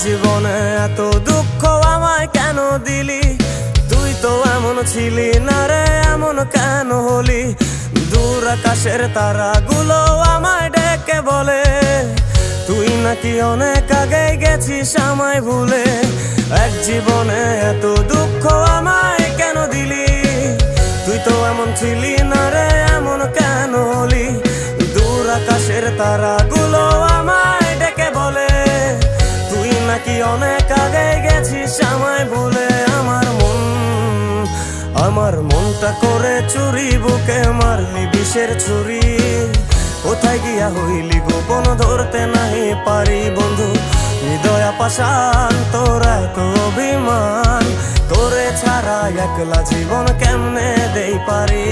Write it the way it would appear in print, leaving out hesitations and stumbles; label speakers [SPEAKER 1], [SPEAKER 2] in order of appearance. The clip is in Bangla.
[SPEAKER 1] জীবনে এত দুঃখ আমায় কেন দিলি? তুই তো এমন ছিলি না রে, এমন কেন হলি? দূর আকাশের তারাগুলো আমায় ডেকে বলে তুই নাকি অনেক আগে গেছিস আমায় ভুলে। এক জীবনে এত দুঃখ আমায় কেন দিলি? তুই তো এমন ছিলি না রে, এমন কেন হলি? দূর আকাশের তারাগুলো আমায় ডেকে বলে তুই নাকি অনেক আগে গেছিস আমায় ভুলে। আমার মনটা করে চুরি, বুকে মারলি বিষের ছুরি। কোথায় গিয়া হইলি গোপন ধরতে নাহি পারি বন্ধু। হৃদয় পাষাণ তোর এত অভিমান, তোরে ছাড়া একলা জীবন কেমনে দেই পারি?